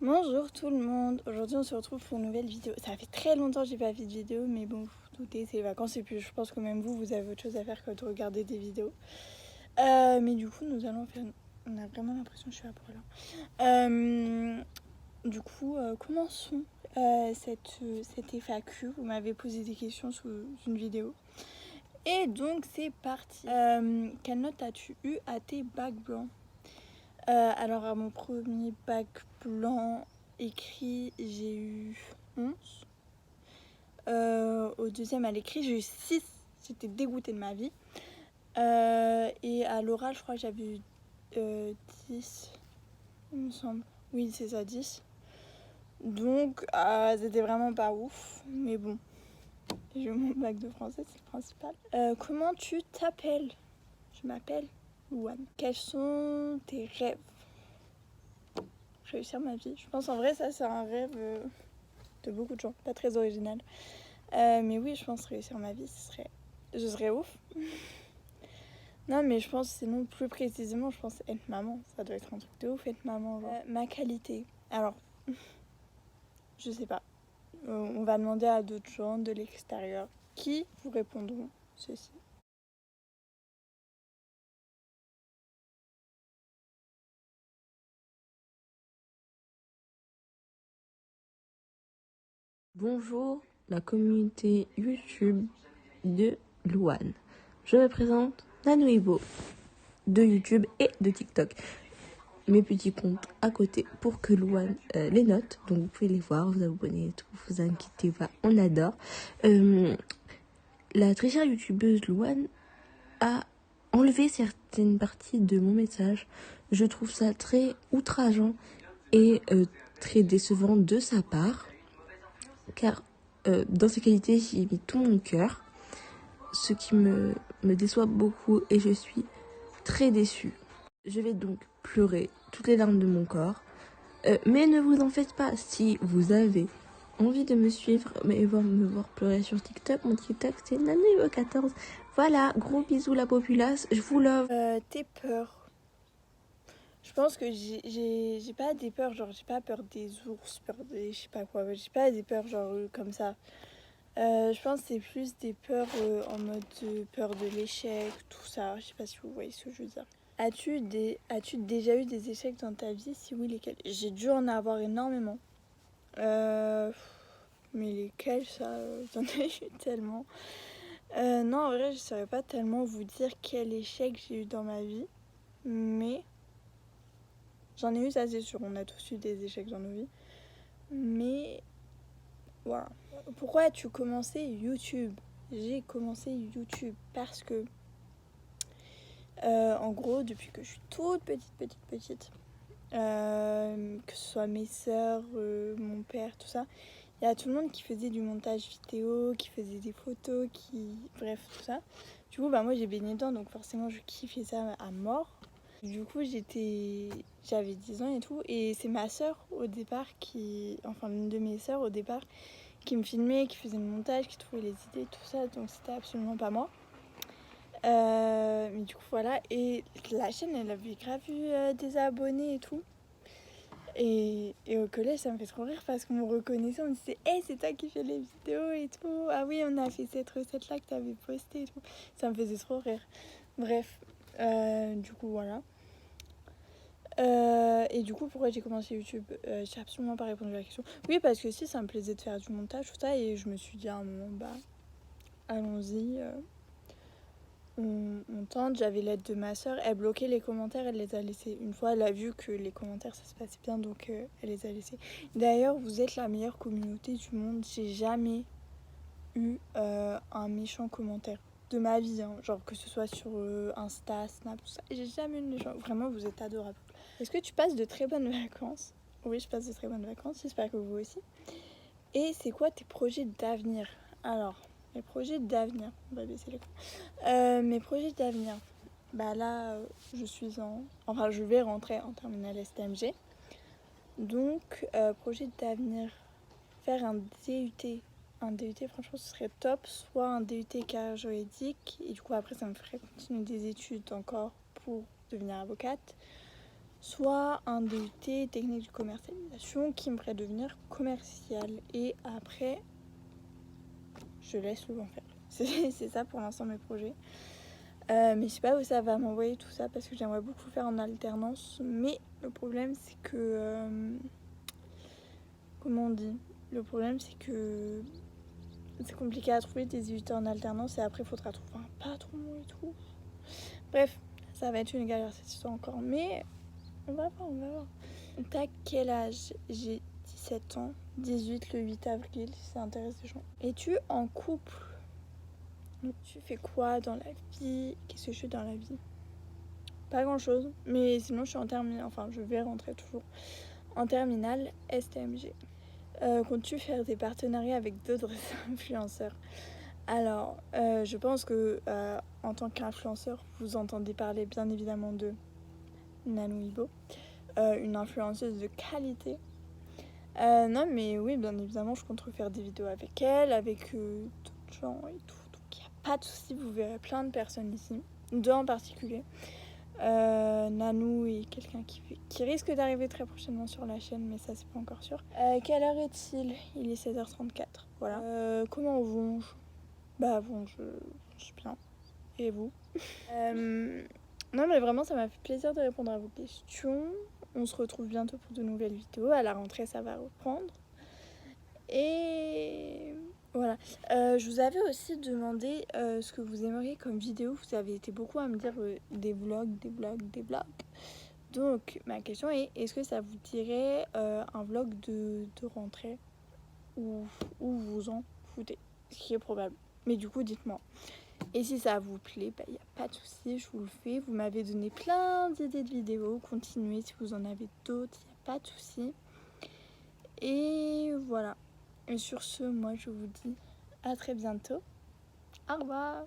Bonjour tout le monde, aujourd'hui on se retrouve pour une nouvelle vidéo. Ça fait très longtemps que j'ai pas fait de vidéo, mais bon, vous vous doutez, c'est les vacances et puis je pense que même vous avez autre chose à faire que de regarder des vidéos. Mais du coup, nous allons faire... On a vraiment l'impression que je suis à poil. Du coup, commençons cette FAQ. Vous m'avez posé des questions sous une vidéo. Et donc c'est parti. Quelle note as-tu eu à tes bacs blancs? Alors à mon premier bac blanc écrit, j'ai eu 11. Au deuxième à l'écrit, j'ai eu 6. J'étais dégoûtée de ma vie. Et à l'oral, je crois que j'avais eu 10, il me semble. Oui, c'est ça, 10. Donc, c'était vraiment pas ouf. Mais bon, j'ai eu mon bac de français, c'est le principal. Comment tu t'appelles? Je m'appelle Louane. Quels sont tes rêves? Réussir ma vie. Je pense en vrai ça c'est un rêve de beaucoup de gens, pas très original. Mais oui, je pense réussir ma vie, je serais ouf. Non mais je pense sinon plus précisément, je pense être maman. Ça doit être un truc de ouf être maman. Ma qualité. Alors, je sais pas. On va demander à d'autres gens de l'extérieur qui vous répondront ceci. Bonjour la communauté YouTube de Louane. Je me présente Nanouibo de YouTube et de TikTok. Mes petits comptes à côté pour que Louane les note. Donc vous pouvez les voir, vous abonner et tout. Vous inquiétez pas, on adore. La très chère youtubeuse Louane a enlevé certaines parties de mon message. Je trouve ça très outrageant et très décevant de sa part. Car dans ces qualités, j'y ai mis tout mon cœur, ce qui me déçoit beaucoup et je suis très déçue. Je vais donc pleurer toutes les larmes de mon corps, mais ne vous en faites pas, si vous avez envie de me suivre et me voir pleurer sur TikTok, mon TikTok c'est Nanoyo14. Voilà, gros bisous la populace, je vous love. Tes peurs. Je pense que j'ai pas des peurs, genre j'ai pas peur des ours, peur des je sais pas quoi, j'ai pas des peurs genre comme ça. Je pense que c'est plus des peurs en mode peur de l'échec, tout ça. Je sais pas si vous voyez ce que je veux dire. As-tu déjà eu des échecs dans ta vie? Si oui, lesquels? J'ai dû en avoir énormément. Mais lesquels, ça, j'en ai eu tellement. Non, en vrai, je saurais pas tellement vous dire quel échec j'ai eu dans ma vie. Mais j'en ai eu, ça c'est sûr. On a tous eu des échecs dans nos vies. Mais voilà. Pourquoi as-tu commencé YouTube? J'ai commencé YouTube parce que, en gros, depuis que je suis toute petite, que ce soit mes sœurs, mon père, tout ça, il y a tout le monde qui faisait du montage vidéo, qui faisait des photos, bref, tout ça. Du coup, moi j'ai baigné dedans, donc forcément je kiffais ça à mort. Du coup, j'avais 10 ans et tout, et c'est ma sœur au départ enfin l'une de mes sœurs au départ, qui me filmait, qui faisait le montage, qui trouvait les idées, tout ça, donc c'était absolument pas moi. Mais du coup voilà, et la chaîne elle avait grave eu des abonnés et tout. Et au collège ça me fait trop rire parce qu'on me reconnaissait, on me disait hey, c'est toi qui fais les vidéos et tout. Ah oui, on a fait cette recette là que t'avais postée et tout. Ça me faisait trop rire. Bref, du coup voilà. Et du coup, pourquoi j'ai commencé YouTube? J'ai absolument pas répondu à la question. Oui, parce que si, ça me plaisait de faire du montage, tout ça, et je me suis dit à un moment, allons-y, on tente. J'avais l'aide de ma soeur, elle bloquait les commentaires, elle les a laissés. Une fois, elle a vu que les commentaires, ça se passait bien, donc elle les a laissés. D'ailleurs, vous êtes la meilleure communauté du monde. J'ai jamais eu un méchant commentaire de ma vie, hein. Genre que ce soit sur Insta, Snap, tout ça. J'ai jamais eu de méchant. Vraiment, vous êtes adorables. Est-ce que tu passes de très bonnes vacances? Oui, je passe de très bonnes vacances, j'espère que vous aussi. Et c'est quoi tes projets d'avenir? Alors, mes projets d'avenir, on va baisser les mes projets d'avenir, là, je vais rentrer en terminale STMG. Donc, projet d'avenir, faire un DUT. Un DUT, franchement, ce serait top. Soit un DUT carrière juridique, et du coup, après, ça me ferait continuer des études encore pour devenir avocate. soit un DUT technique de commercialisation qui me ferait devenir commercial. Et après, je laisse le vent faire. C'est ça pour l'instant mes projets. Mais je sais pas où ça va m'envoyer tout ça parce que j'aimerais beaucoup faire en alternance. Mais le problème c'est que... comment on dit? Le problème c'est que c'est compliqué à trouver des DUT en alternance et après il faudra trouver un patron et tout. Bref, ça va être une galère cette histoire encore. Mais on va voir, on va voir. T'as quel âge? J'ai 17 ans, 18 le 8 avril si ça intéresse les gens. Es-tu en couple? Tu fais quoi dans la vie? Qu'est-ce que je fais dans la vie? Pas grand chose, mais sinon je suis en terminale, enfin je vais rentrer toujours en terminale STMG. Comptes-tu faire des partenariats avec d'autres influenceurs? Alors, je pense que en tant qu'influenceur, vous entendez parler bien évidemment de Nanou Ibo, une influenceuse de qualité. Non mais oui, bien évidemment, je compte refaire des vidéos avec elle, avec d'autres gens et tout. Donc il n'y a pas de souci, vous verrez plein de personnes ici, deux en particulier. Nanou et quelqu'un qui risque d'arriver très prochainement sur la chaîne, mais ça c'est pas encore sûr. Quelle heure est-il? Il est 16h34. Voilà. Comment vont-je? Bah bon, je suis bien. Et vous? Non mais vraiment ça m'a fait plaisir de répondre à vos questions. On se retrouve bientôt pour de nouvelles vidéos. À la rentrée ça va reprendre. Et voilà. Je vous avais aussi demandé ce que vous aimeriez comme vidéo. Vous avez été beaucoup à me dire des vlogs. Donc ma question est, est-ce que ça vous dirait un vlog de rentrée ou vous en foutez? Ce qui est probable. Mais du coup dites-moi. Et si ça vous plaît, bah y a pas de souci, je vous le fais. Vous m'avez donné plein d'idées de vidéos. Continuez si vous en avez d'autres, y a pas de souci. Et voilà. Et sur ce, moi je vous dis à très bientôt. Au revoir.